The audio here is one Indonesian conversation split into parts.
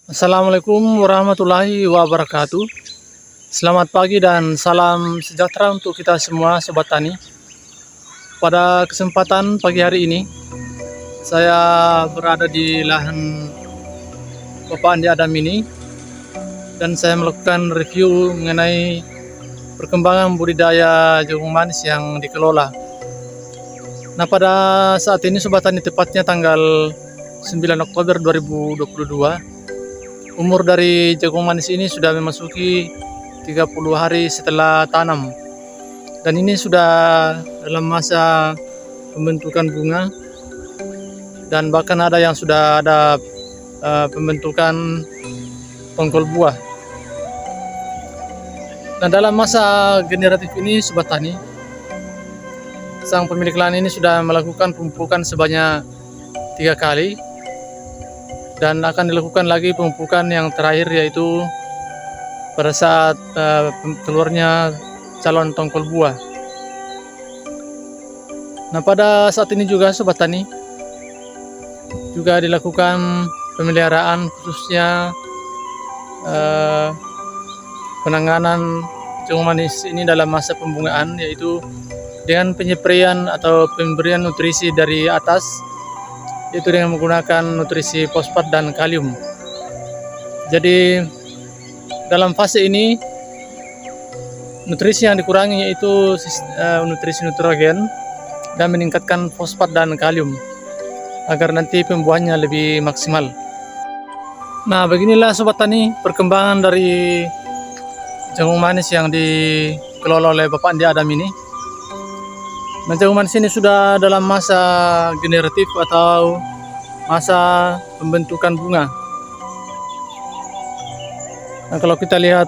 Assalamualaikum warahmatullahi wabarakatuh. Selamat pagi dan salam sejahtera untuk kita semua Sobat Tani. Pada kesempatan pagi hari ini, saya berada di lahan Bapak Andi Adam ini dan saya melakukan review mengenai perkembangan budidaya jagung manis yang dikelola. Nah, pada saat ini Sobat Tani, tepatnya tanggal 9 Oktober 2022, umur dari jagung manis ini sudah memasuki 30 hari setelah tanam, dan ini sudah dalam masa pembentukan bunga, dan bahkan ada yang sudah ada pembentukan tongkol buah. Nah, dalam masa generatif ini Sobat Tani, sang pemilik lahan ini sudah melakukan pemupukan sebanyak 3 kali, dan akan dilakukan lagi pemupukan yang terakhir, yaitu pada saat keluarnya calon tongkol buah. Nah, pada saat ini juga Sobat Tani juga dilakukan pemeliharaan, khususnya penanganan jagung manis ini dalam masa pembungaan, yaitu dengan penyempraian atau pemberian nutrisi dari atas, yaitu dengan menggunakan nutrisi fosfat dan kalium. Jadi dalam fase ini nutrisi yang dikurangi yaitu nutrisi nitrogen dan meningkatkan fosfat dan kalium agar nanti pembuahannya lebih maksimal. Nah, beginilah Sobat Tani perkembangan dari jagung manis yang dikelola oleh Bapak Andi Adam ini. Nah, jagung manis ini sudah dalam masa generatif atau masa pembentukan bunga. Nah, kalau kita lihat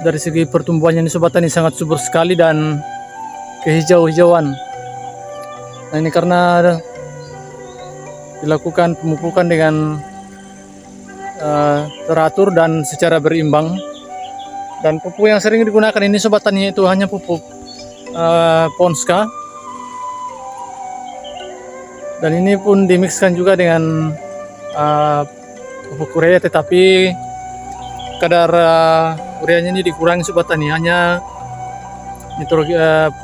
dari segi pertumbuhannya ini Sobat Tani sangat subur sekali dan kehijau-hijauan. Nah, ini karena dilakukan pemupukan dengan teratur dan secara berimbang. Dan pupuk yang sering digunakan ini Sobat Tani itu hanya pupuk Ponska, dan ini pun dimixkan juga dengan pupuk urea, tetapi kadar ureanya ini dikurangi Sobat Tani, hanya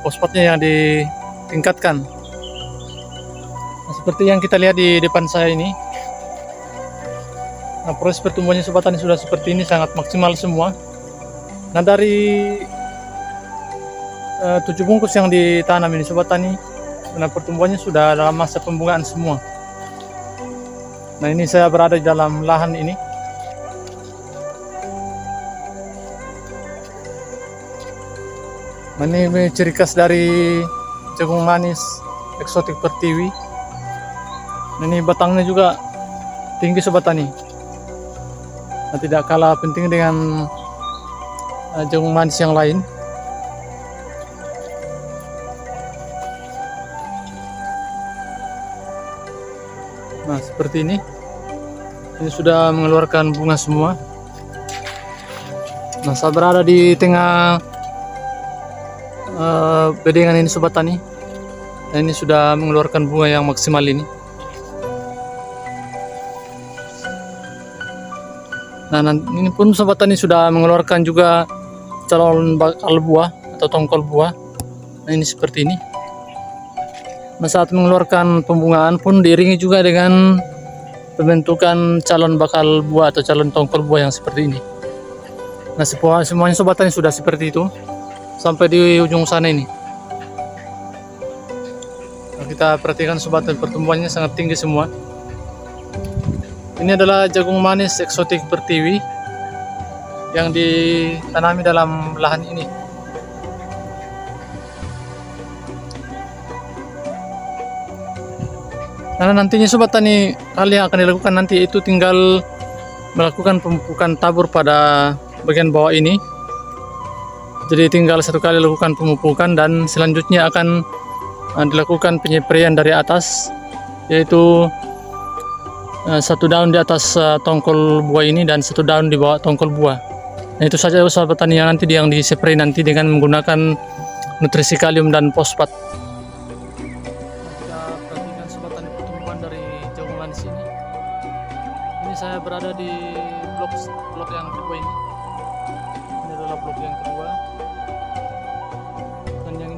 fosfatnya yang ditingkatkan. Nah, seperti yang kita lihat di depan saya ini. Nah, proses pertumbuhannya Sobat Tani sudah seperti ini, sangat maksimal semua. Nah, dari 7 bungkus yang ditanam ini Sobat Tani, nah pertumbuhannya sudah dalam masa pembungaan semua. Nah, ini saya berada di dalam lahan ini. Nah, ini ciri khas dari jagung manis eksotik pertiwi. Nah, ini batangnya juga tinggi Sobat Tani. Nah, tidak kalah penting dengan jagung manis yang lain. Nah, seperti ini sudah mengeluarkan bunga semua. Nah, saya berada di tengah bedengan ini Sobat Tani. Nah, ini sudah mengeluarkan bunga yang maksimal ini. Nah, ini pun Sobat Tani sudah mengeluarkan juga calon bakal buah atau tongkol buah. Nah, ini seperti ini. Nah, saat mengeluarkan pembungaan pun diiringi juga dengan pembentukan calon bakal buah atau calon tongkol buah yang seperti ini. Nah, semuanya Sobat Tani sudah seperti itu sampai di ujung sana ini. Nah, kita perhatikan Sobat Tani, pertumbuhannya sangat tinggi semua. Ini adalah jagung manis eksotik pertiwi yang ditanami dalam lahan ini. Nah, nantinya Sobat Tani, hal yang akan dilakukan nanti itu tinggal melakukan pemupukan tabur pada bagian bawah ini. Jadi tinggal 1 kali lakukan pemupukan, dan selanjutnya akan dilakukan penyempraian dari atas, yaitu 1 daun di atas tongkol buah ini dan 1 daun di bawah tongkol buah. Nah, itu saja Sobat Tani yang nanti yang dispray nanti dengan menggunakan nutrisi kalium dan fosfat. Kita perhatikan Sobat Tani pertumbuhan dari jagung manis ini.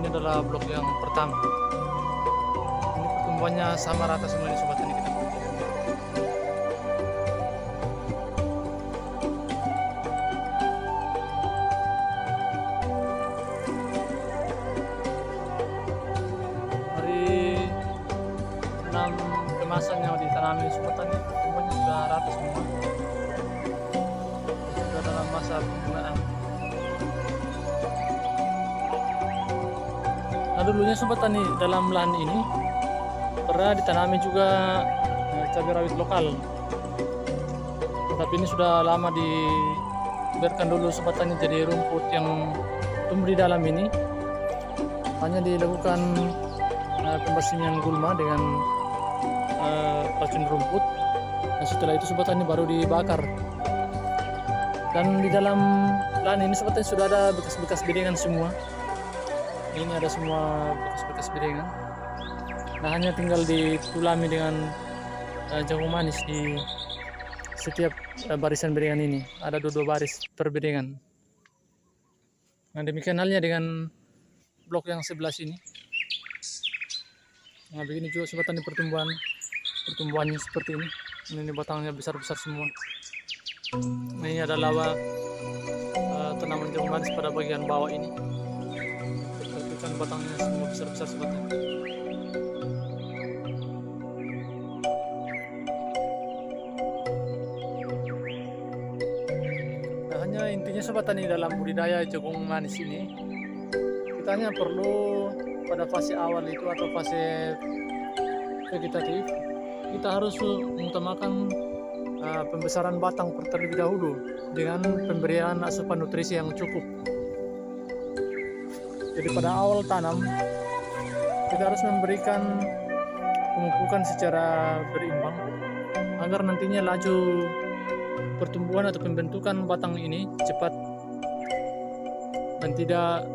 ini adalah blok yang pertama. Ini pertumbuhannya sama rata semua ini sobat tani kita pergi. Hari 6 kemasan yang ditanami sobat tani, pertumbuhannya sudah rata semua. Sudah dalam masa penggunaan. Nah, dulunya sobat tani dalam lahan ini pernah ditanami juga cabai rawit lokal, tapi ini sudah lama dibiarkan dulu sobat tani jadi rumput yang tumbuh di dalam ini. Hanya dilakukan pembersihan gulma dengan racun rumput. Nah, setelah itu sobat tani baru dibakar. Dan di dalam lahan ini sobat tani sudah ada bekas-bekas bedengan semua. Ini ada semua bekas-bekas bedengan. Nah, hanya tinggal ditulami dengan jagung manis di setiap barisan bedengan ini. Ada 2 baris per bedengan. Nah, demikian halnya dengan blok yang sebelah sini. Nah, begini juga sobat tani pertumbuhannya seperti ini. Ini batangnya besar-besar semua. Nah, ini ada lawa tanaman jagung manis pada bagian bawah ini. Kan batangnya semua besar-besar sobat tani. Nah, hanya intinya sobat tani dalam budidaya jagung manis ini, kita hanya perlu pada fase awal itu atau fase vegetatif, kita harus mengutamakan pembesaran batang terlebih dahulu dengan pemberian asupan nutrisi yang cukup. Jadi pada awal tanam kita harus memberikan pemupukan secara berimbang agar nantinya laju pertumbuhan atau pembentukan batang ini cepat dan tidak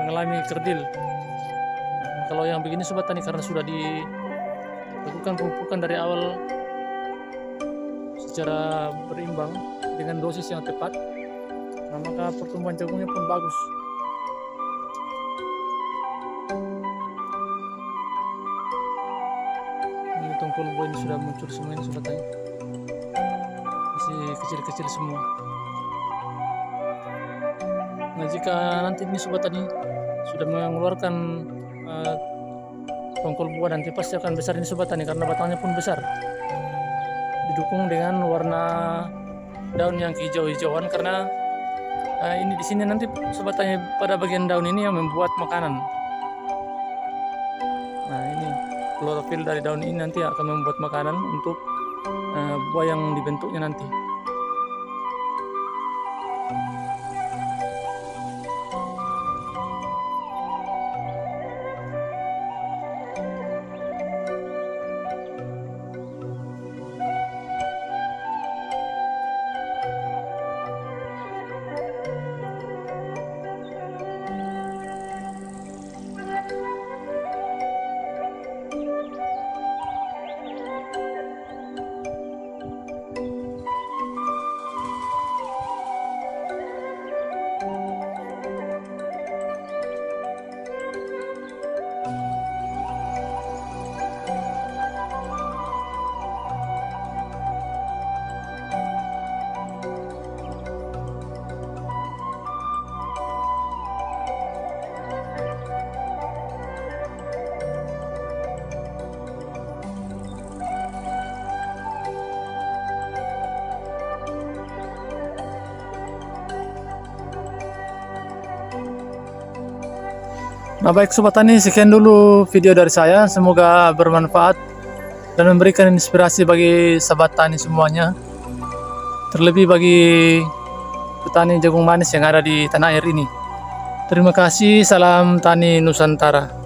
mengalami kerdil. Kalau yang begini sobat tani karena sudah dilakukan pemupukan dari awal secara berimbang dengan dosis yang tepat, nah maka pertumbuhan jagungnya pun bagus. Tongkol buah ini sudah muncul semua ini sobat tani, masih kecil-kecil semua. Nah, jika nanti ini sobat tani sudah mengeluarkan tongkol buah, nanti pasti akan besar ini sobat tani karena batangnya pun besar, didukung dengan warna daun yang hijau-hijauan karena ini di sini nanti sobat tani pada bagian daun ini yang membuat makanan. Nah, ini klorofil dari daun ini nanti akan membuat makanan untuk buah yang dibentuknya nanti. Nah, baik sobat tani, sekian dulu video dari saya. Semoga bermanfaat dan memberikan inspirasi bagi sahabat tani semuanya, terlebih bagi petani jagung manis yang ada di tanah air ini. Terima kasih, salam tani Nusantara.